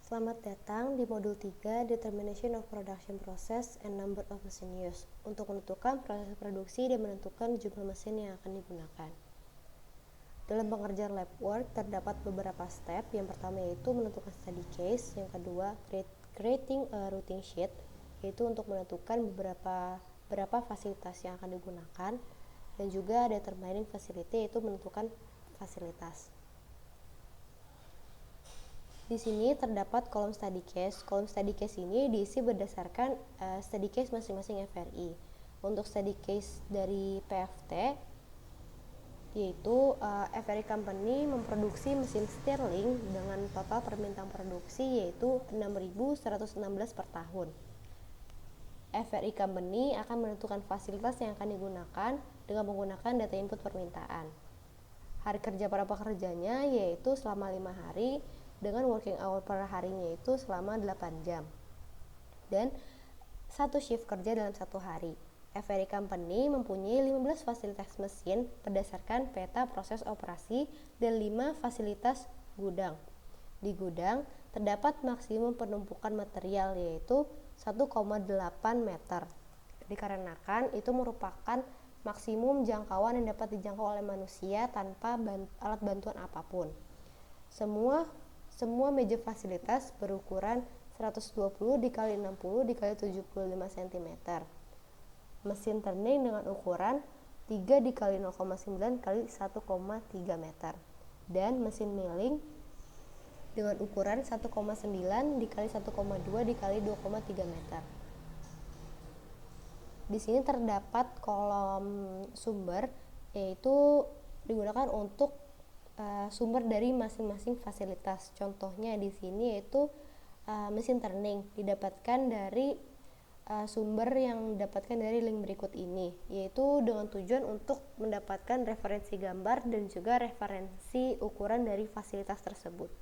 Selamat datang di modul 3 Determination of Production Process and Number of Machine Use untuk menentukan proses produksi dan menentukan jumlah mesin yang akan digunakan. Dalam pengerjaan lab work terdapat beberapa step. Yang pertama yaitu menentukan study case, yang kedua creating a routing sheet, yaitu untuk menentukan beberapa fasilitas yang akan digunakan, dan juga determining facility, yaitu menentukan fasilitas. Di sini terdapat kolom study case. Kolom study case ini diisi berdasarkan study case masing-masing FRI. Untuk study case dari PFT, yaitu FRI Company memproduksi mesin Stirling dengan total permintaan produksi yaitu 6.116 per tahun. FRI Company akan menentukan fasilitas yang akan digunakan dengan menggunakan data input permintaan. Hari kerja para pekerjanya yaitu selama 5 hari, dengan working hour per harinya itu selama 8 jam. Dan satu shift kerja dalam satu hari. FRI Company mempunyai 15 fasilitas mesin berdasarkan peta proses operasi dan 5 fasilitas gudang. Di gudang terdapat maksimum penumpukan material yaitu 1,8 meter. Dikarenakan itu merupakan maksimum jangkauan yang dapat dijangkau oleh manusia tanpa alat bantuan apapun. Semua meja fasilitas berukuran 120 x 60 x 75 cm. Mesin turning dengan ukuran 3 x 0,9 x 1,3 meter. Dan mesin milling dengan ukuran 1,9 x 1,2 x 2,3 meter. Di sini terdapat kolom sumber, yaitu digunakan untuk sumber dari masing-masing fasilitas. Contohnya di sini yaitu mesin turning didapatkan dari sumber yang didapatkan dari link berikut ini, yaitu dengan tujuan untuk mendapatkan referensi gambar dan juga referensi ukuran dari fasilitas tersebut.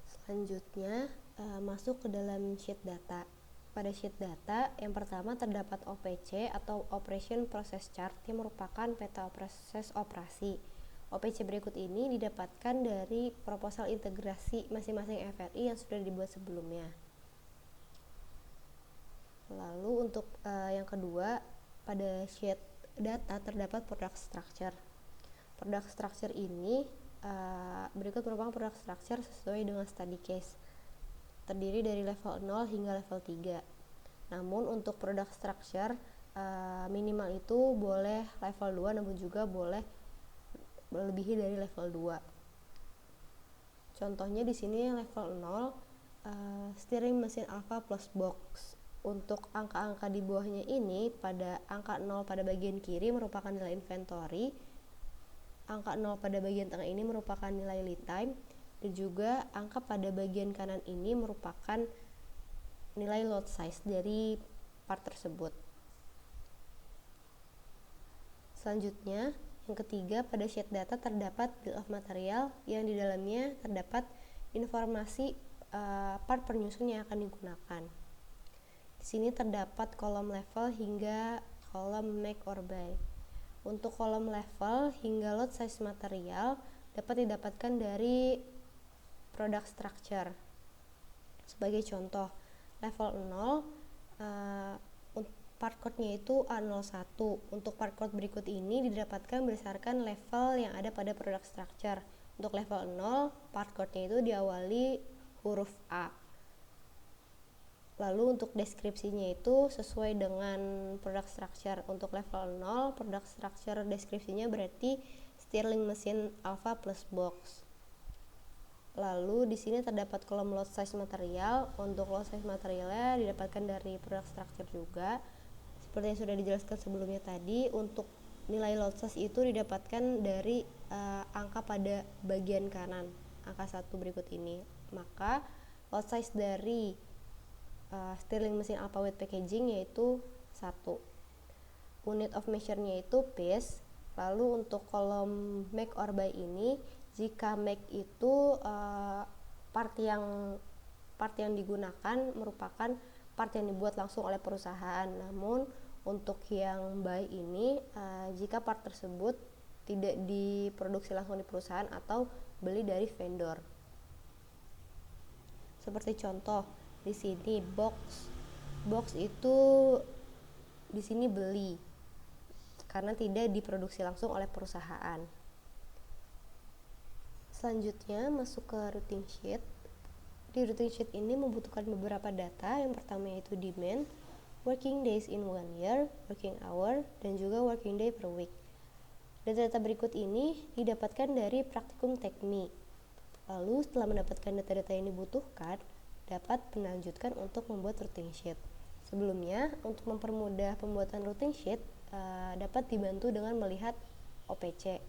Selanjutnya masuk ke dalam sheet data. Pada sheet data yang pertama terdapat OPC atau Operation Process Chart yang merupakan peta proses operasi. OPC berikut ini didapatkan dari proposal integrasi masing-masing FRI yang sudah dibuat sebelumnya. Lalu untuk yang kedua, pada sheet data terdapat product structure. Product structure ini berikut merupakan product structure sesuai dengan study case. Terdiri dari level 0 hingga level 3. Namun untuk product structure minimal itu boleh level 2 namun juga boleh melebihi dari level 2. Contohnya di sini level 0 steering mesin alpha plus box. Untuk angka-angka di bawahnya ini, pada angka 0 pada bagian kiri merupakan nilai inventory, angka 0 pada bagian tengah ini merupakan nilai lead time, dan juga angka pada bagian kanan ini merupakan nilai load size dari part tersebut. Selanjutnya, yang ketiga, pada sheet data terdapat bill of material yang di dalamnya terdapat informasi part penyusun yang akan digunakan. Di sini terdapat kolom level hingga kolom make or buy. Untuk kolom level hingga load size material dapat didapatkan dari product structure. Sebagai contoh, level 0 part code-nya itu A01. Untuk part code berikut ini didapatkan berdasarkan level yang ada pada product structure. Untuk level 0, part code-nya itu diawali huruf A. Lalu untuk deskripsinya itu sesuai dengan product structure. Untuk level 0, product structure deskripsinya berarti Stirling mesin alpha plus box. Lalu di sini terdapat kolom load size material. Untuk load size materialnya didapatkan dari product structure juga. Seperti yang sudah dijelaskan sebelumnya tadi, untuk nilai load size itu didapatkan dari angka pada bagian kanan, angka 1 berikut ini. Maka load size dari Stirling mesin alpha weight packaging yaitu 1. Unit of measure-nya itu piece. Lalu untuk kolom make or buy ini, jika make itu part yang digunakan merupakan part yang dibuat langsung oleh perusahaan. Namun untuk yang buy ini jika part tersebut tidak diproduksi langsung di perusahaan atau beli dari vendor. Seperti contoh di sini box itu di sini beli karena tidak diproduksi langsung oleh perusahaan. Selanjutnya masuk ke routing sheet. Di routing sheet ini membutuhkan beberapa data. Yang pertama yaitu demand, working days in 1 year, working hour, dan juga working day per week. Data-data berikut ini didapatkan dari praktikum teknik. Lalu setelah mendapatkan data-data yang dibutuhkan, dapat melanjutkan untuk membuat routing sheet. Sebelumnya, untuk mempermudah pembuatan routing sheet, dapat dibantu dengan melihat OPC.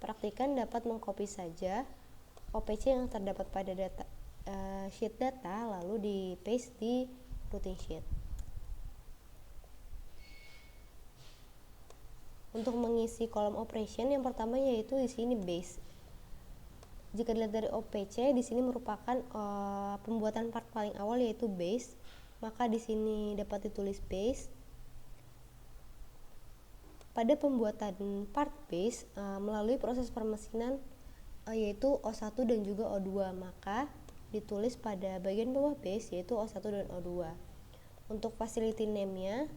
Praktikan dapat mengcopy saja OPC yang terdapat pada sheet data, lalu di paste di routing sheet. Untuk mengisi kolom operation, yang pertama yaitu di sini base. Jika dilihat dari OPC, di sini merupakan pembuatan part paling awal yaitu base, maka di sini dapat ditulis base. Pada pembuatan part base melalui proses permesinan yaitu O1 dan juga O2, maka ditulis pada bagian bawah base yaitu O1 dan O2. Untuk facility name-nya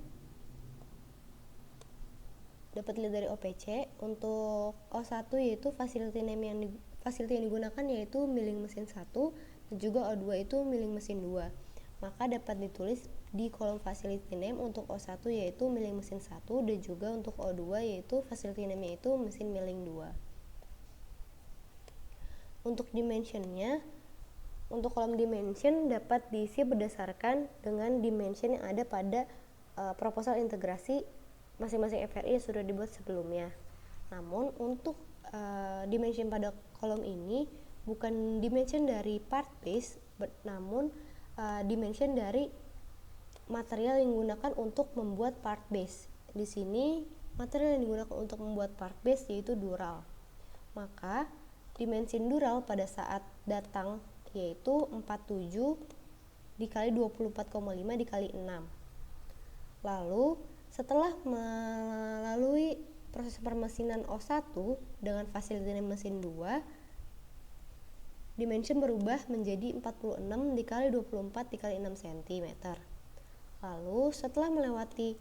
dapat dilihat dari OPC. Untuk O1 yaitu facility yang digunakan yaitu milling mesin 1 dan juga O2 itu milling mesin 2. Maka dapat ditulis di kolom facility name untuk O1 yaitu milling mesin 1 dan juga untuk O2 yaitu facility name yaitu mesin milling 2. Untuk dimensionnya, untuk kolom dimension dapat diisi berdasarkan dengan dimension yang ada pada proposal integrasi masing-masing FRI yang sudah dibuat sebelumnya. Namun untuk dimension pada kolom ini bukan dimension dari part base, namun dimension dari material yang digunakan untuk membuat part base. Di sini material yang digunakan untuk membuat part base yaitu dural. Maka dimensi dural pada saat datang yaitu 47 dikali 24,5 dikali 6. Lalu setelah melalui proses permesinan O1 dengan facility name mesin 2, dimension berubah menjadi 46 dikali 24 dikali 6 cm. Lalu setelah melewati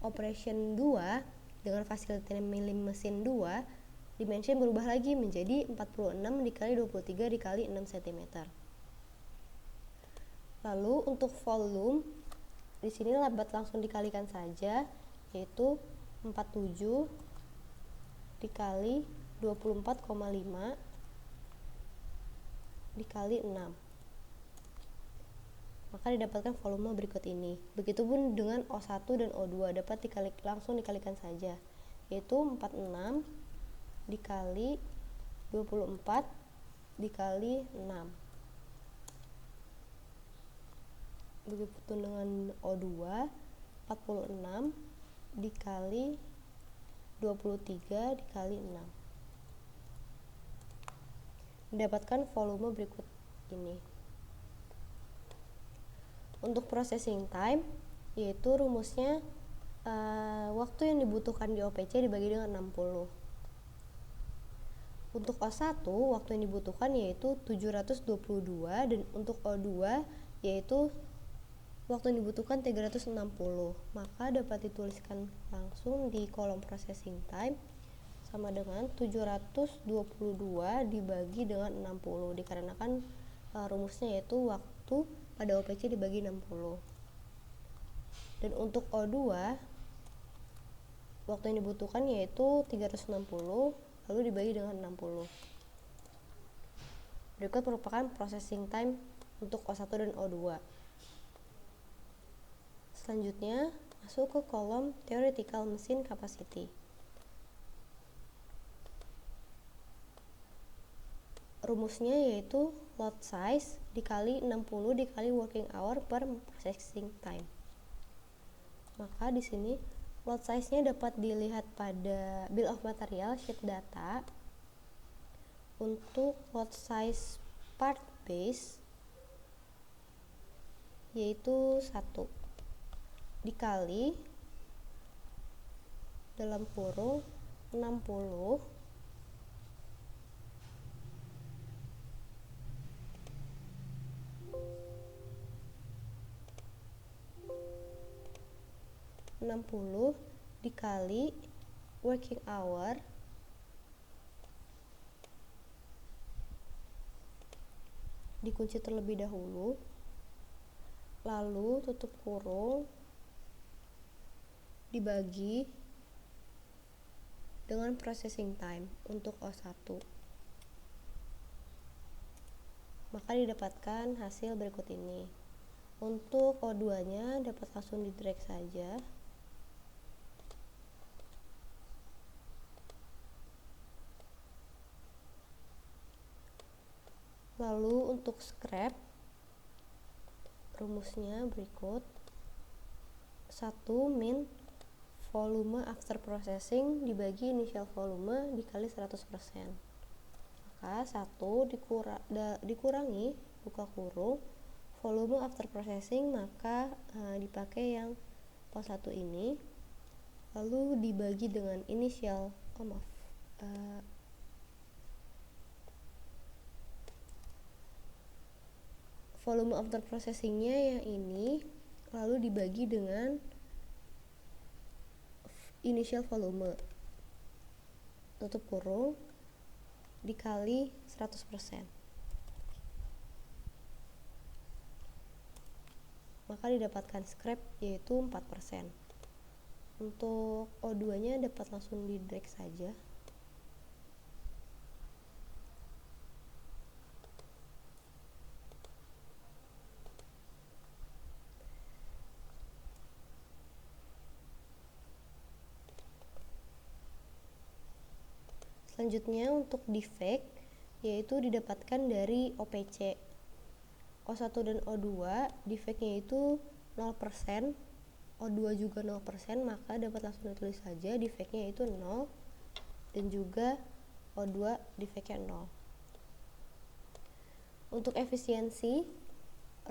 operation 2 dengan facility name milling mesin 2, dimension berubah lagi menjadi 46 dikali 23 dikali 6 cm. Lalu untuk volume di sini dapat langsung dikalikan saja, yaitu 47 dikali 24,5 dikali 6. Maka didapatkan volume berikut ini. Begitupun dengan O1 dan O2 dapat langsung dikalikan saja, yaitu 46 dikali 24 dikali 6. Begitu dengan O2 46 dikali 23 dikali 6. Mendapatkan volume berikut ini. Untuk processing time yaitu rumusnya waktu yang dibutuhkan di OPC dibagi dengan 60. Untuk O1 waktu yang dibutuhkan yaitu 722 dan untuk O2 yaitu waktu yang dibutuhkan 360. Maka dapat dituliskan langsung di kolom processing time sama dengan 722 dibagi dengan 60 dikarenakan rumusnya yaitu waktu pada OPC dibagi 60. Dan untuk O2 waktu yang dibutuhkan yaitu 360 lalu dibagi dengan 60. Berikut merupakan processing time untuk O1 dan O2. Selanjutnya masuk ke kolom theoretical machine capacity. Rumusnya yaitu load size dikali 60 dikali working hour per processing time. Maka di sini load size-nya dapat dilihat pada bill of material sheet data. Untuk load size part base yaitu 1 dikali dalam kurung 60 60 dikali working hour dikunci terlebih dahulu, lalu tutup kurung, dibagi dengan processing time untuk O1. Maka didapatkan hasil berikut ini. Untuk O2 nya dapat langsung di drag saja. Lalu untuk scrap, rumusnya berikut. 1 min volume after processing dibagi initial volume dikali 100%. Maka 1 dikurangi buka kurung volume after processing, maka dipakai yang O1 ini, lalu dibagi dengan initial volume after processingnya yang ini, lalu dibagi dengan initial volume, tutup kurung, dikali 100%. Maka didapatkan scrap yaitu 4%. Untuk O2 nya dapat langsung di drag saja. Selanjutnya untuk defect, yaitu didapatkan dari OPC. O1 dan O2 defectnya itu 0%, O2 juga 0%, maka dapat langsung ditulis saja defectnya itu 0, dan juga O2 defectnya 0. Untuk efisiensi,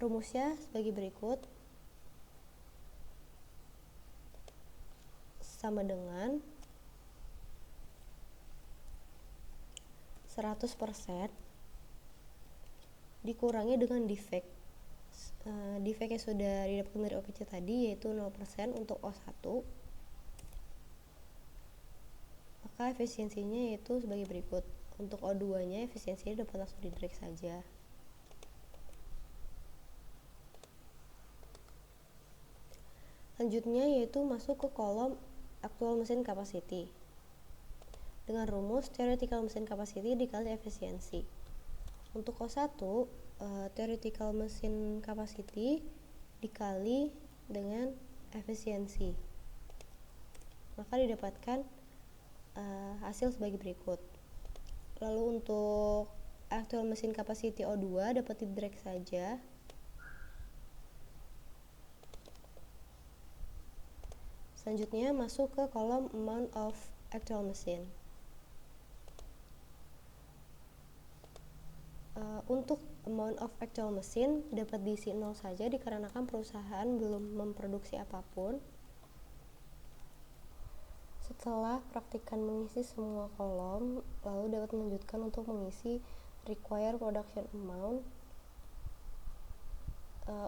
rumusnya sebagai berikut. Sama dengan 100% dikurangi dengan defect. Defect yang sudah didapatkan dari OPC tadi yaitu 0% untuk O1. Maka efisiensinya yaitu sebagai berikut. Untuk O2 nya efisiensinya dapat langsung di drag saja. Selanjutnya yaitu masuk ke kolom actual machine capacity dengan rumus theoretical machine capacity dikali efisiensi. Untuk O1, theoretical machine capacity dikali dengan efisiensi, maka didapatkan hasil sebagai berikut. Lalu untuk actual machine capacity O2 dapat di drag saja. Selanjutnya masuk ke kolom amount of actual machine. Untuk amount of actual machine dapat diisi 0 saja dikarenakan perusahaan belum memproduksi apapun. Setelah praktikan mengisi semua kolom, lalu dapat melanjutkan untuk mengisi required production amount.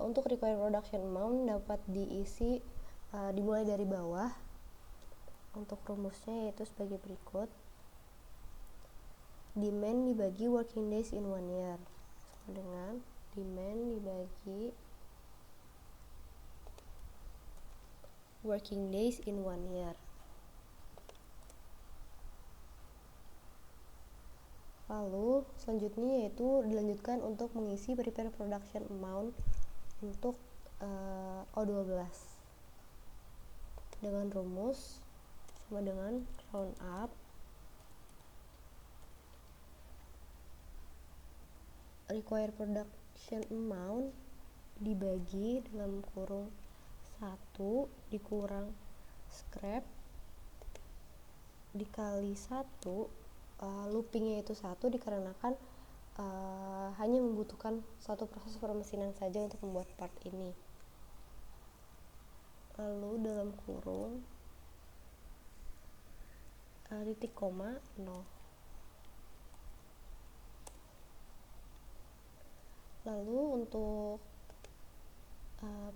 Untuk required production amount dapat diisi dimulai dari bawah. Untuk rumusnya yaitu sebagai berikut. Demand dibagi working days in 1 year, sama dengan demand dibagi working days in 1 year. Lalu selanjutnya yaitu dilanjutkan untuk mengisi prepare production amount untuk O12 dengan rumus sama dengan round up required production amount dibagi dalam kurung 1 dikurang scrap dikali 1, loopingnya itu 1 dikarenakan hanya membutuhkan satu proses permesinan saja untuk membuat part ini. Lalu dalam kurung titik koma 0. Lalu untuk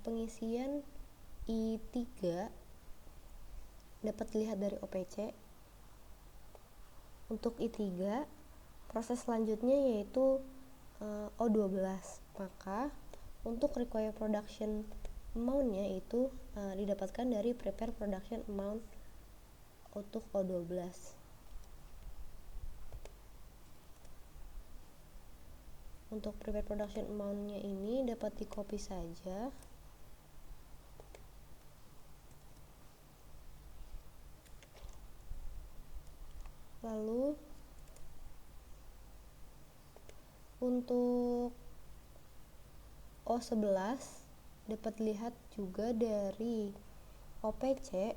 pengisian I3 dapat dilihat dari OPC. Untuk I3, proses selanjutnya yaitu O12. Maka untuk required production amount-nya itu didapatkan dari prepare production amount untuk O12. Untuk prepare production amount-nya ini dapat di copy saja. Lalu untuk O11 dapat dilihat juga dari OPC.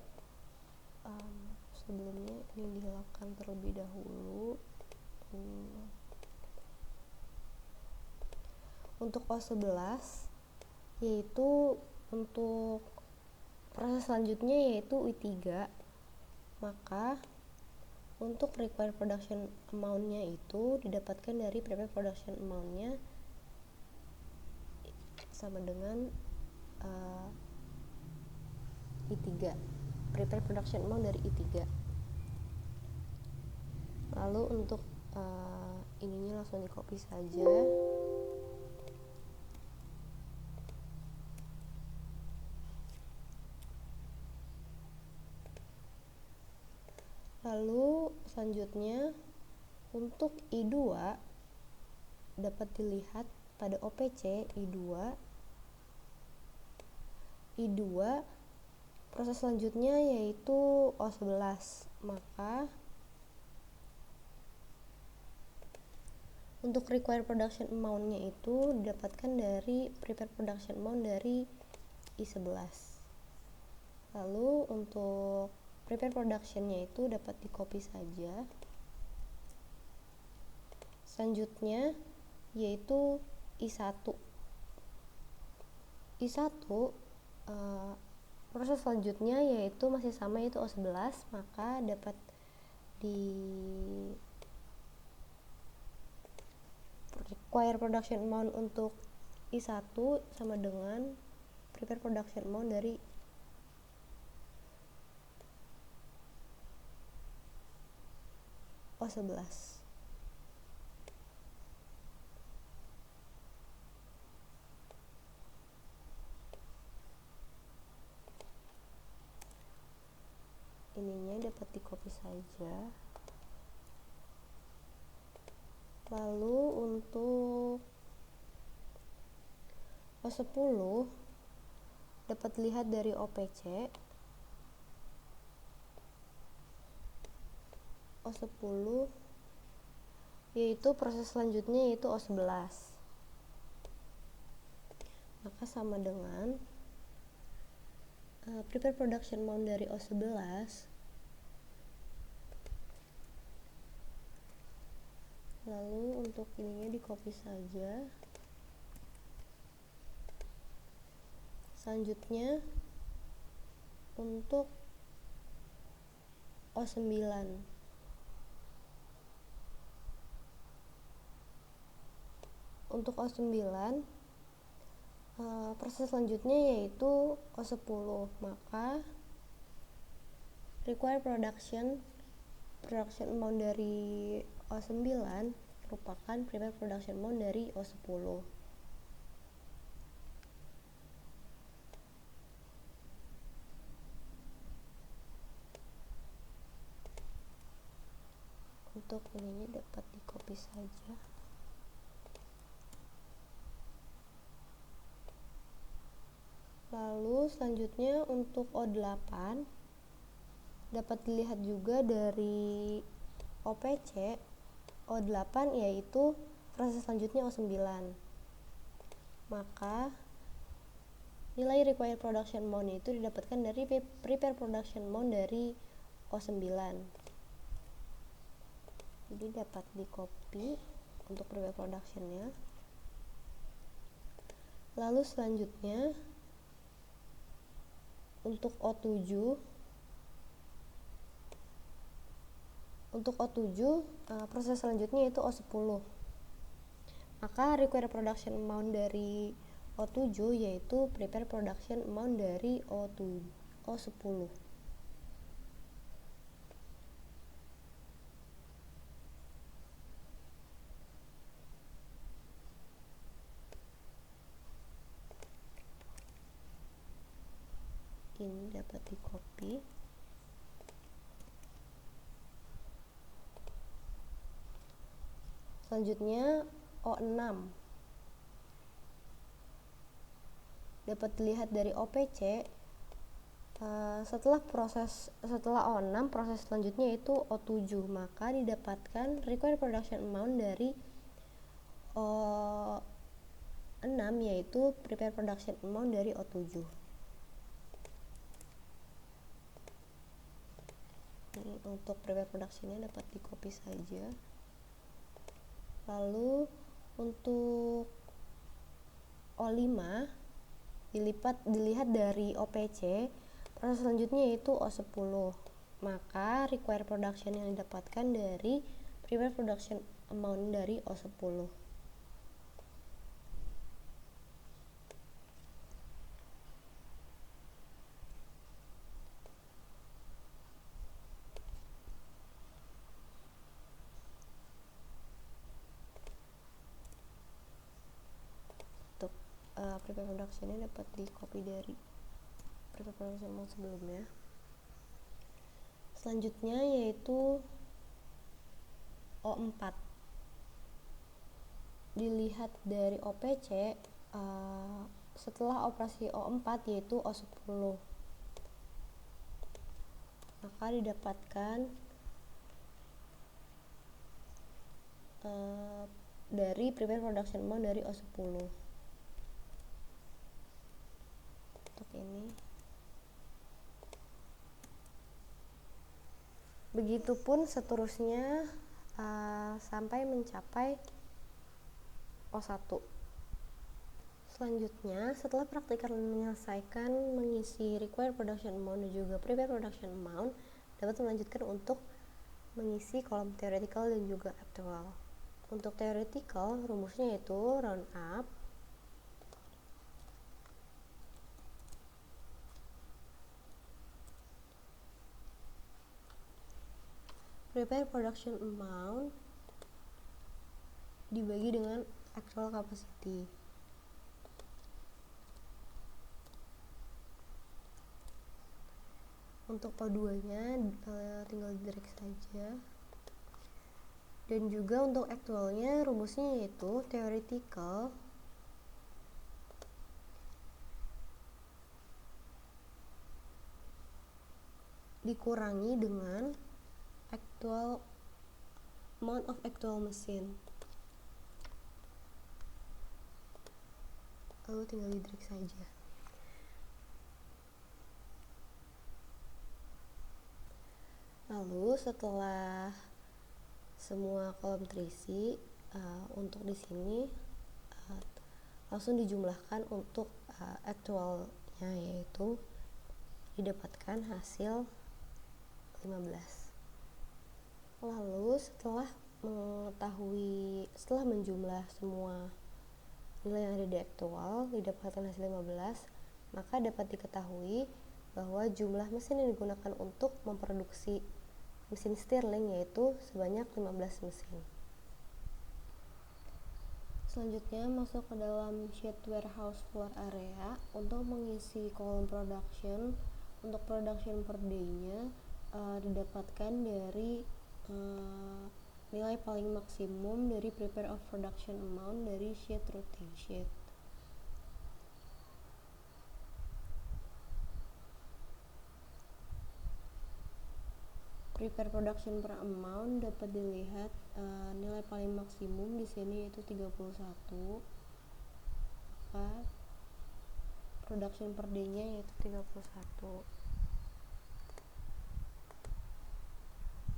Sebelumnya ini dihilangkan terlebih dahulu. Untuk O11 yaitu untuk proses selanjutnya yaitu I3. Maka untuk required production amount-nya itu didapatkan dari prepare production amount-nya sama dengan I3, prepare production amount dari I3. Lalu untuk ininya langsung di copy saja. Lalu selanjutnya untuk I2 dapat dilihat pada OPC I2 proses selanjutnya yaitu O11. Maka untuk required production amount-nya itu didapatkan dari prepare production amount dari I11. Lalu untuk prepare production-nya itu dapat di copy saja. Selanjutnya yaitu I1. Proses selanjutnya yaitu masih sama, yaitu O11. Maka dapat di require production amount untuk I1 sama dengan prepare production amount dari O11. Ininya dapat di copy saja. Lalu untuk O10 dapat dilihat dari OPC. O10 yaitu proses selanjutnya yaitu O11. Maka sama dengan prepare production amount dari O11. Lalu untuk ininya di copy saja. Selanjutnya untuk O9. Untuk O9 proses selanjutnya yaitu O10. Maka required production amount dari O9 merupakan prepare production amount dari O10. Untuk ininya dapat di copy saja. Lalu selanjutnya untuk O8 dapat dilihat juga dari OPC. O8 yaitu proses selanjutnya O9. Maka nilai required production amount itu didapatkan dari prepare production amount dari O9. Jadi dapat di copy untuk prepare production-nya. Lalu selanjutnya untuk O7 proses selanjutnya yaitu O10. Maka required production amount dari O7 yaitu prepare production amount dari O10. dapat di copy. Selanjutnya O6 dapat dilihat dari OPC. Setelah O6, proses selanjutnya itu O7, maka didapatkan required production amount dari O6 yaitu prepare production amount dari O7. Ini untuk prepare productionnya dapat di copy saja. Lalu untuk O5 dilihat dari OPC, proses selanjutnya yaitu O10, maka required production yang didapatkan dari prepare production amount dari O10. Untuk prepare productionnya dapat di copy dari prepare production amount sebelumnya. Selanjutnya yaitu O4, dilihat dari OPC setelah operasi O4 yaitu O10, maka didapatkan dari prepare production amount dari O10. Untuk ini begitupun seterusnya sampai mencapai O1. Selanjutnya, setelah praktikan menyelesaikan mengisi required production amount dan juga prepare production amount, dapat melanjutkan untuk mengisi kolom theoretical dan juga actual. Untuk theoretical, rumusnya yaitu round up prepare production amount dibagi dengan actual capacity. Untuk O2 nya tinggal direct saja. Dan juga untuk actualnya rumusnya yaitu theoretical dikurangi dengan actual amount of actual machine, lalu tinggal di drag saja. Lalu setelah semua kolom terisi, untuk di sini langsung dijumlahkan untuk actualnya, yaitu didapatkan hasil 15. Lalu setelah menjumlah semua nilai yang ada di actual didapatkan hasil 15, maka dapat diketahui bahwa jumlah mesin yang digunakan untuk memproduksi mesin Stirling yaitu sebanyak 15 mesin. Selanjutnya masuk ke dalam sheet warehouse floor area untuk mengisi kolom production. Untuk production per day-nya didapatkan dari nilai paling maksimum dari prepare of production amount dari sheet routing sheet. Prepare production per amount dapat dilihat nilai paling maksimum di sini yaitu 31. Maka production per day-nya yaitu 31.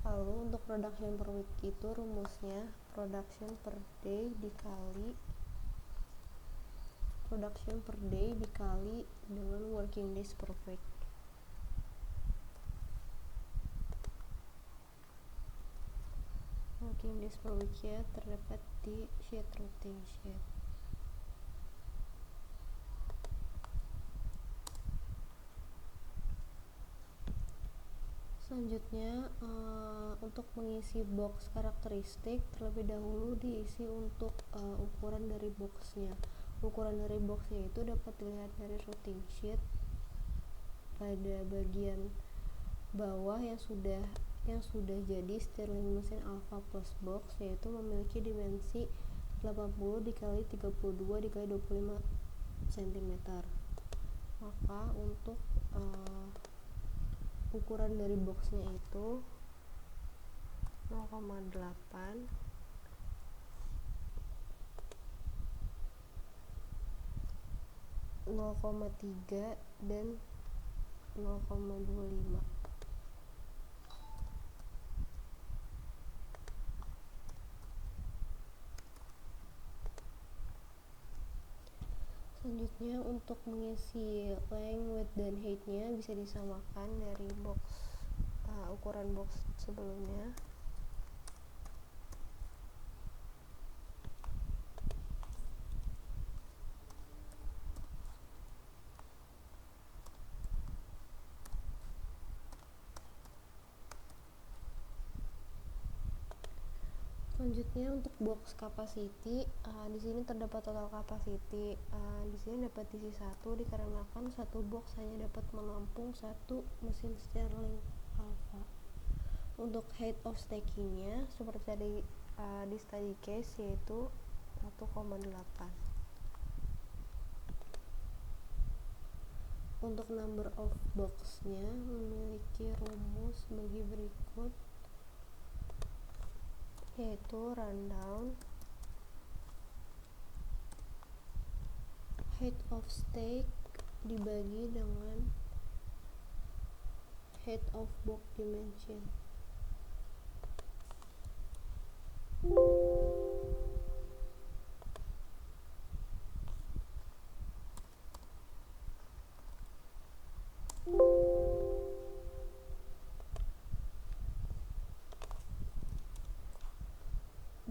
Lalu untuk production per week itu rumusnya production per day dikali dengan working days per week. Working days per week ya terdapat di sheet routing sheet. Selanjutnya untuk mengisi box karakteristik, terlebih dahulu diisi untuk ukuran dari boxnya. Ukuran dari boxnya itu dapat dilihat dari routing sheet. pada bagian bawah yang sudah jadi Stirling mesin Alpha Plus box, yaitu memiliki dimensi 80 dikali 32 dikali 25 cm. Maka untuk ukuran dari boxnya itu 0,8, 0,3 dan 0,25. Selanjutnya untuk mengisi length, width, dan height-nya bisa disamakan dari ukuran box sebelumnya. Selanjutnya untuk box capacity, di sini terdapat total capacity. Di sini dapat diisi 1 dikarenakan satu box hanya dapat menampung satu mesin Stirling Alpha. Untuk height of stacking-nya seperti tadi di study case, yaitu 1,8. Untuk number of box-nya memiliki rumus bagi berikut, yaitu rundown height of stack dibagi dengan height of box dimension.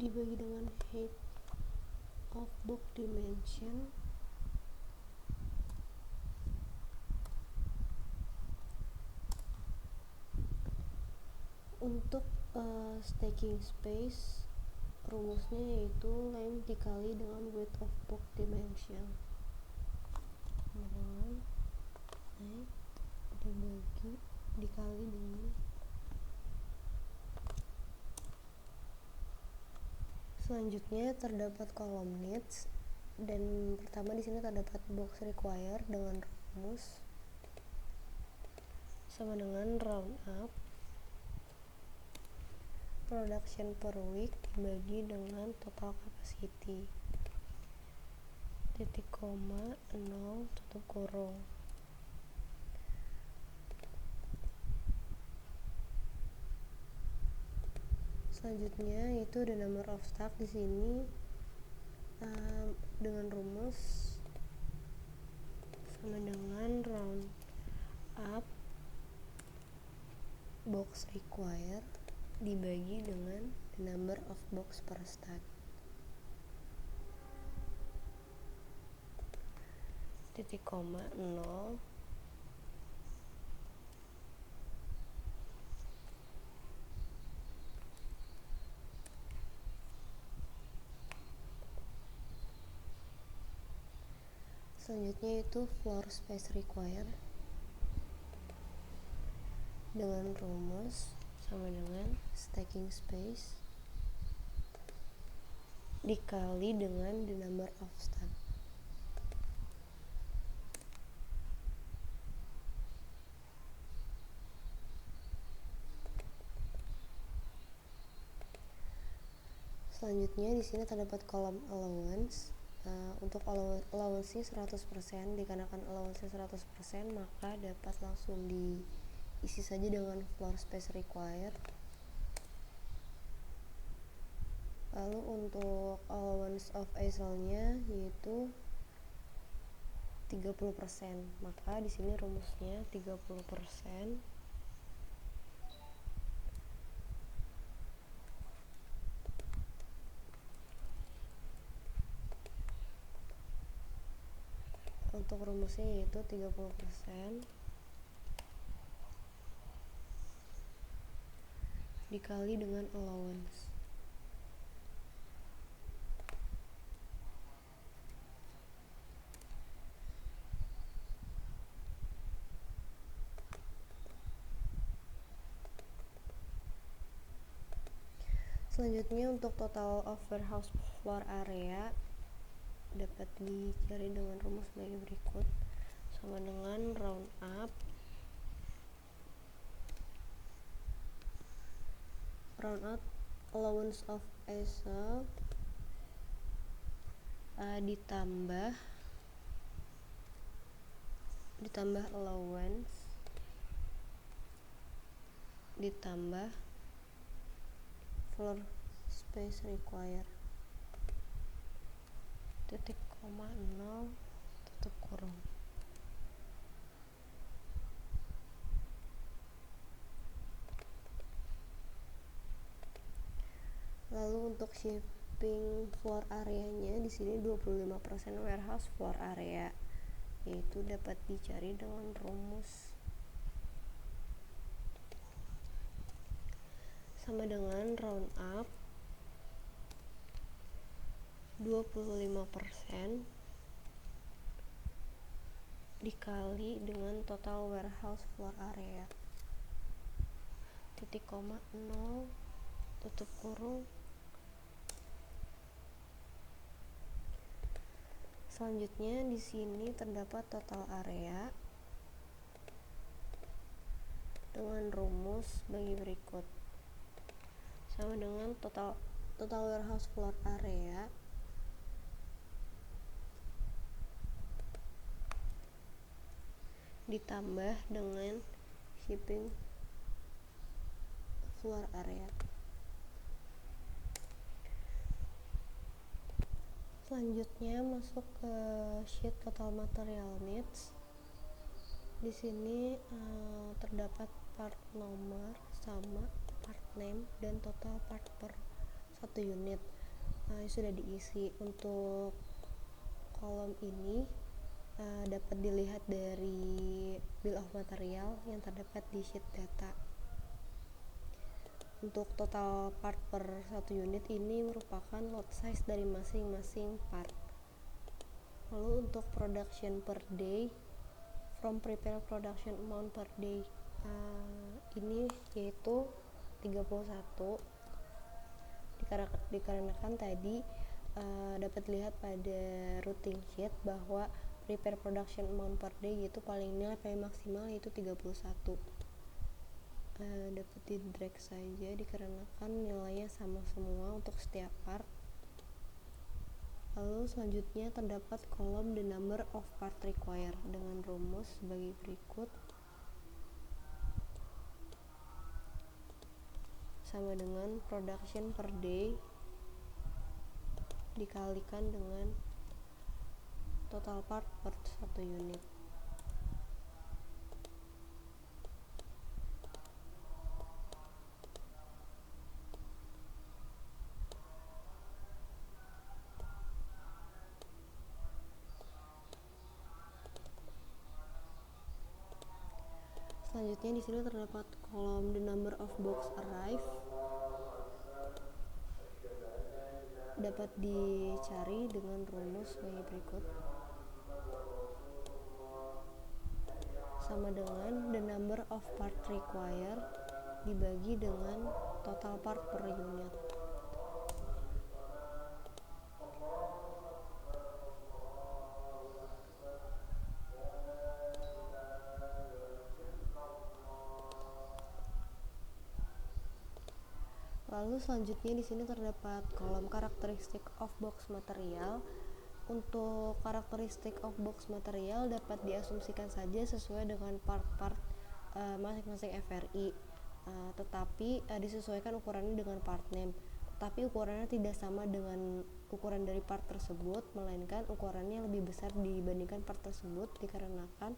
Dibagi dengan height of box dimension. Untuk stacking space, rumusnya yaitu length dikali dengan width of box dimension. Dengan height dikali dengan. Selanjutnya terdapat kolom needs, dan pertama di sini terdapat box require dengan rumus sama dengan round up production per week dibagi dengan total capacity, titik koma 0 tutup kurung. Selanjutnya yaitu the number of stack. Di sini dengan rumus sama dengan round up box require dibagi dengan the number of box per stack, titik koma 0 . Selanjutnya itu floor space required dengan rumus sama dengan stacking space dikali dengan the number of stack. Selanjutnya di sini terdapat kolom allowance. Untuk allowance-nya 100%, dikarenakan allowance-nya 100%, maka dapat langsung diisi saja dengan floor space required. Lalu untuk allowance of isle-nya yaitu 30%, maka di sini rumusnya 30%. Untuk rumusnya yaitu 30% dikali dengan allowance. Selanjutnya untuk total of warehouse floor area dapat dicari dengan rumus sebagai berikut, sama dengan round up allowance of asset ditambah allowance ditambah floor space required titik koma 0 tutup kurung. Lalu untuk shipping floor area-nya di sini 25% warehouse floor area, yaitu dapat dicari dengan rumus sama dengan round up 25% dikali dengan total warehouse floor area titik koma 0 tutup kurung. Selanjutnya di sini terdapat total area dengan rumus bagi berikut, sama dengan total warehouse floor area ditambah dengan shipping floor area. Selanjutnya masuk ke sheet total material needs. Di sini terdapat part nomor sama part name dan total part per satu unit sudah diisi. Untuk kolom ini dapat dilihat dari bill of material yang terdapat di sheet data. Untuk total part per satu unit ini merupakan lot size dari masing-masing part. Lalu untuk production per day, from prepare production amount per day, ini yaitu 31, dikarenakan tadi dapat dilihat pada routing sheet bahwa prepare production amount per day yaitu nilai paling maksimal yaitu 31. Dapat di drag saja dikarenakan nilainya sama semua untuk setiap part. Lalu selanjutnya terdapat kolom the number of part required dengan rumus sebagai berikut, sama dengan production per day dikalikan dengan total part per satu unit. Selanjutnya di sini terdapat kolom the number of box arrive dapat dicari dengan rumus sebagai berikut, sama dengan the number of part required dibagi dengan total part per unit. Lalu selanjutnya di sini terdapat kolom karakteristik of box material. Untuk karakteristik of box material dapat diasumsikan saja sesuai dengan part-part masing-masing FRI, tetapi disesuaikan ukurannya dengan part name. Tetapi ukurannya tidak sama dengan ukuran dari part tersebut, melainkan ukurannya lebih besar dibandingkan part tersebut dikarenakan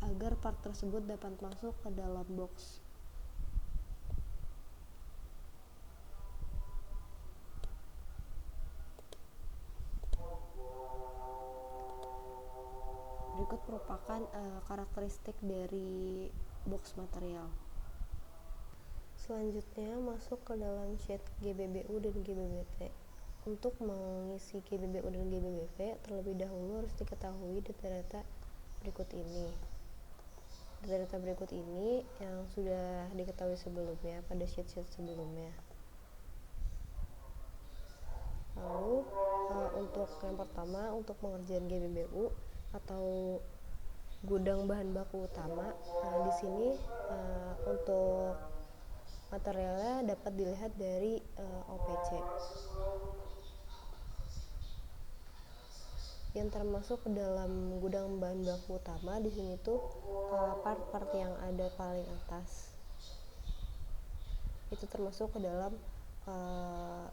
agar part tersebut dapat masuk ke dalam box. Berikut merupakan karakteristik dari box material. Selanjutnya masuk ke dalam sheet GBBU dan GBBP. Untuk mengisi GBBU dan GBBP terlebih dahulu harus diketahui data-data berikut ini. Data-data berikut ini yang sudah diketahui sebelumnya pada sheet-sheet sebelumnya. Lalu untuk yang pertama, untuk pengerjaan GBBU atau gudang bahan baku utama. Di sini untuk materialnya dapat dilihat dari OPC yang termasuk ke dalam gudang bahan baku utama. Di sini tuh part-part yang ada paling atas itu termasuk ke dalam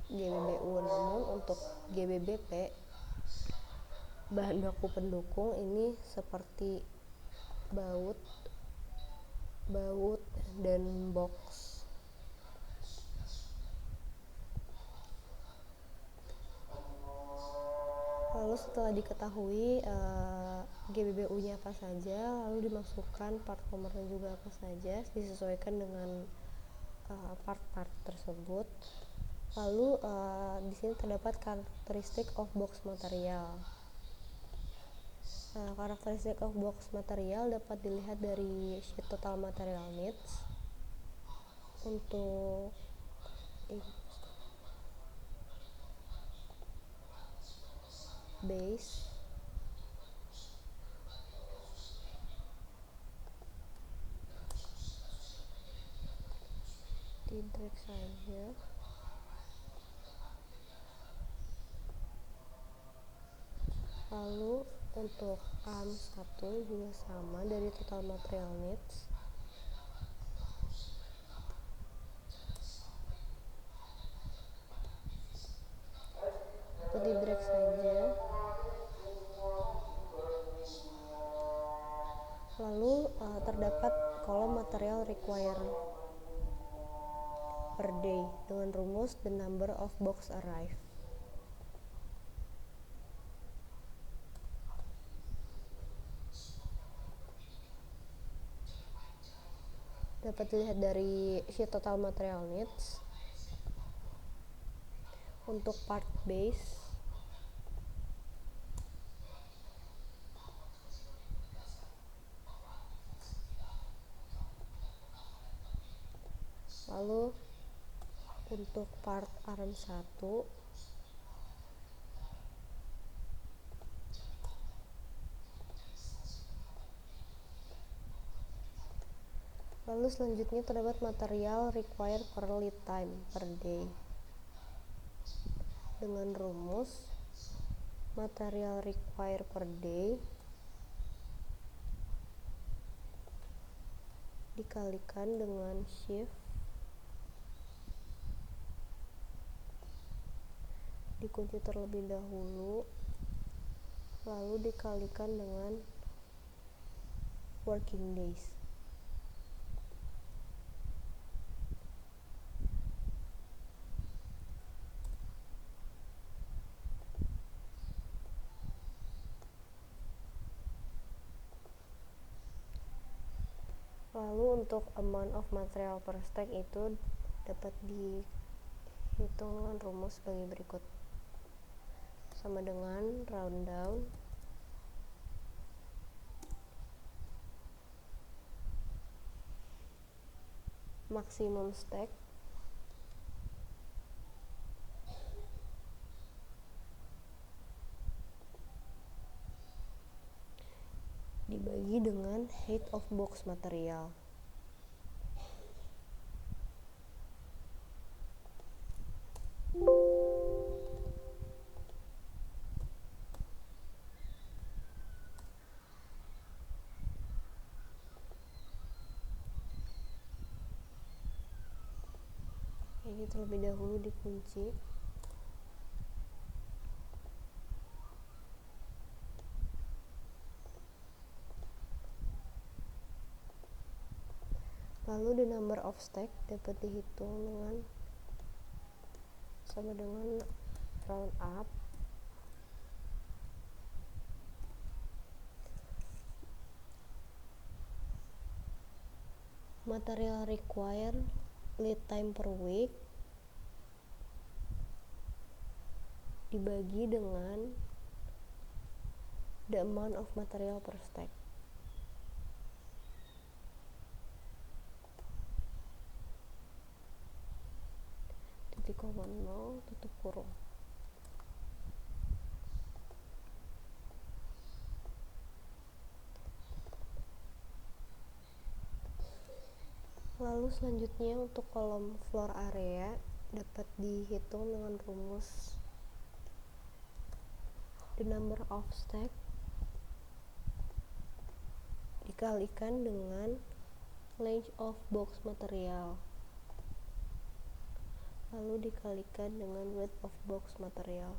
GBBU. Namun untuk GBBP, bahan baku pendukung ini seperti baut dan box. Lalu setelah diketahui GBBU-nya apa saja, lalu dimasukkan part nomornya juga apa saja, disesuaikan dengan part-part tersebut. Lalu di sini terdapat karakteristik of box material. Karakteristik of box material dapat dilihat dari sheet total material needs. Untuk base, di drag saja. Lalu untuk AM1 juga sama, dari total material needs. Dapat di drag saja. Lalu terdapat kolom material required per day dengan rumus the number of box arrive. Dapat dilihat dari sheet total material needs. Untuk part base, lalu untuk part RM1, lalu selanjutnya terdapat material required per lead time per day dengan rumus material required per day dikalikan dengan shift dikunci terlebih dahulu, lalu dikalikan dengan working days. Lalu untuk amount of material per stack itu dapat dihitung dengan rumus sebagai berikut, sama dengan round down maksimum stack dibagi dengan height of box material. Ini terlebih dahulu dikunci. Lalu the number of stack dapat dihitung dengan sama dengan round up material required lead time per week dibagi dengan the amount of material per stack. Titik koma 0 tutup kurung. Lalu selanjutnya untuk kolom floor area dapat dihitung dengan rumus the number of stack dikalikan dengan length of box material lalu dikalikan dengan width of box material.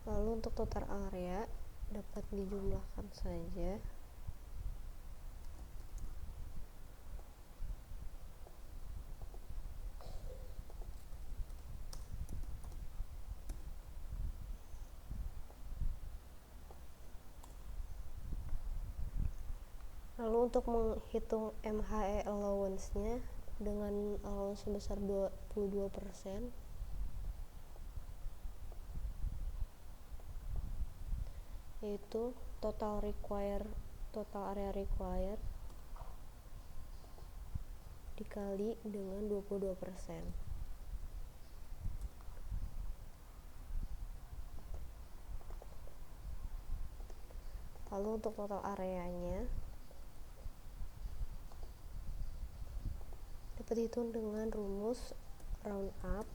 Lalu untuk total area dapat dijumlahkan saja. Lalu untuk menghitung MHE allowance-nya dengan allowance sebesar 22%, yaitu total area required dikali dengan 22%. Lalu untuk total areanya dapat dihitung dengan rumus round up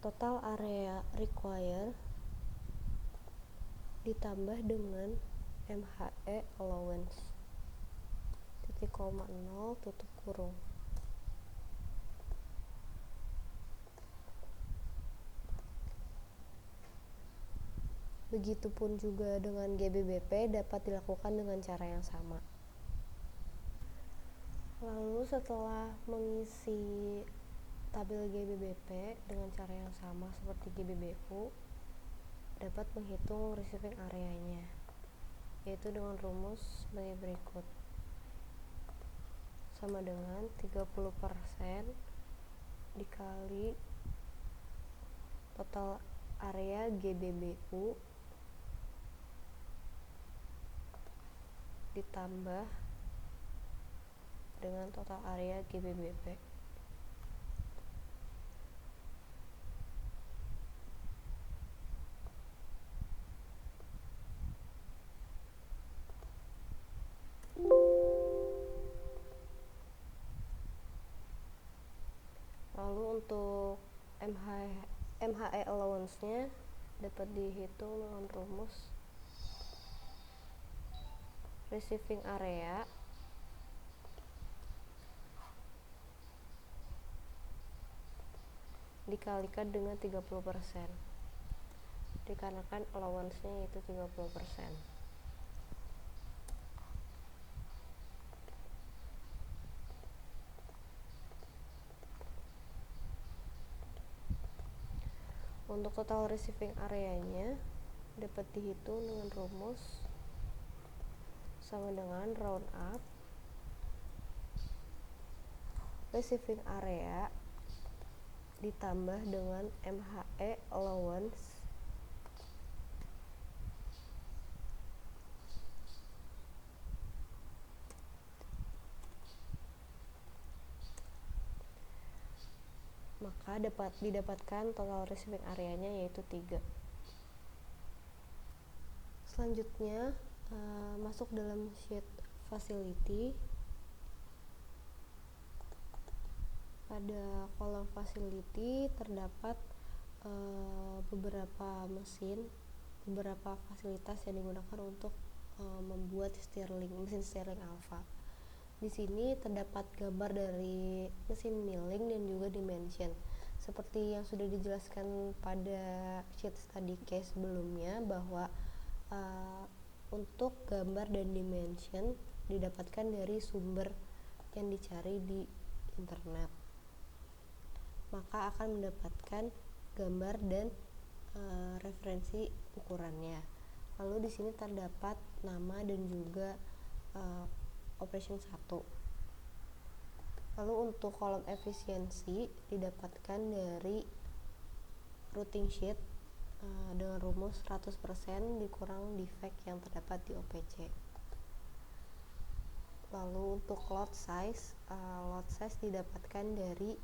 total area required ditambah dengan MHE allowance titik koma 0 tutup kurung. Begitupun juga dengan GBBP dapat dilakukan dengan cara yang sama. Lalu setelah mengisi tabel GBBP dengan cara yang sama seperti GBBU, dapat menghitung receiving area-nya, yaitu dengan rumus sebagai berikut. Sama dengan 30% dikali total area GBBU ditambah dengan total area GBBP. Lalu untuk MHE allowance-nya dapat dihitung dengan rumus receiving area dikalikan dengan 30%, dikarenakan allowance-nya yaitu 30%. Untuk total receiving area-nya dapat dihitung dengan rumus sama dengan round up receiving area ditambah dengan MHE allowance maka dapat didapatkan total receiving area-nya yaitu 3. Selanjutnya masuk dalam sheet facility. Pada kolom facility terdapat beberapa beberapa fasilitas yang digunakan untuk membuat mesin Stirling Alpha. Di sini terdapat gambar dari mesin milling dan juga dimension. Seperti yang sudah dijelaskan pada sheet study case sebelumnya bahwa untuk gambar dan dimension didapatkan dari sumber yang dicari di internet. Maka akan mendapatkan gambar dan referensi ukurannya. Lalu di sini terdapat nama dan juga operation 1. Lalu untuk kolom efisiensi didapatkan dari routing sheet dengan rumus 100% dikurang defect yang terdapat di OPC. Lalu untuk lot size didapatkan dari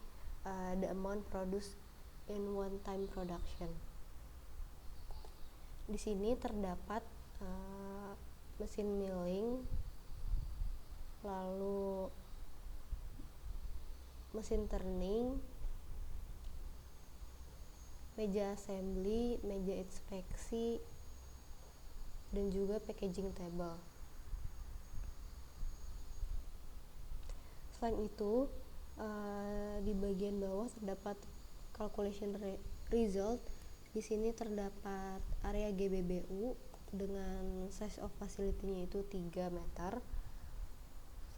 the amount produced in one time production. Di sini terdapat mesin milling, lalu mesin turning, meja assembly, meja inspeksi, dan juga packaging table. Selain itu, di bagian bawah terdapat calculation result. Di sini terdapat area GBBU dengan size of facility-nya itu 3 meter.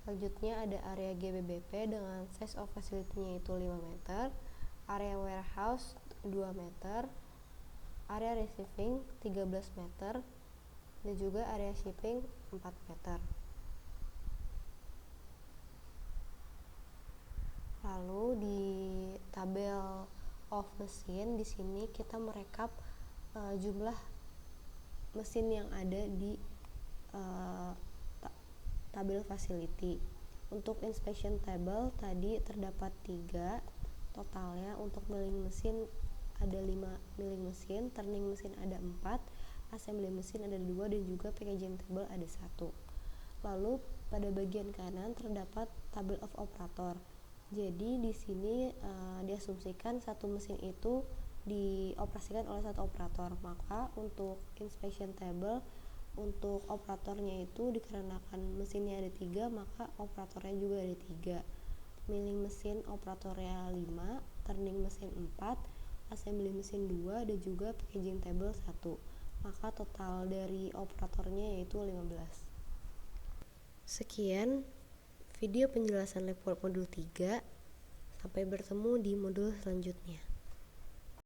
Selanjutnya ada area GBBP dengan size of facility-nya itu 5 meter, area warehouse 2 meter, area receiving 13 meter, dan juga area shipping 4 meter. Lalu di tabel of mesin di sini kita merekap jumlah mesin yang ada di tabel facility. Untuk inspection table tadi terdapat 3 totalnya. Untuk milling mesin ada 5 milling mesin, turning mesin ada 4, assembly mesin ada 2, dan juga packaging table ada 1. Lalu pada bagian kanan terdapat table of operator. Jadi di sini diasumsikan satu mesin itu dioperasikan oleh satu operator. Maka untuk inspection table untuk operatornya itu dikarenakan mesinnya ada 3, maka operatornya juga ada 3. Milling mesin operatornya 5, turning mesin 4, assembly mesin 2, dan juga packaging table 1. Maka total dari operatornya yaitu 15. Sekian video penjelasan lab work modul 3. Sampai bertemu di modul selanjutnya.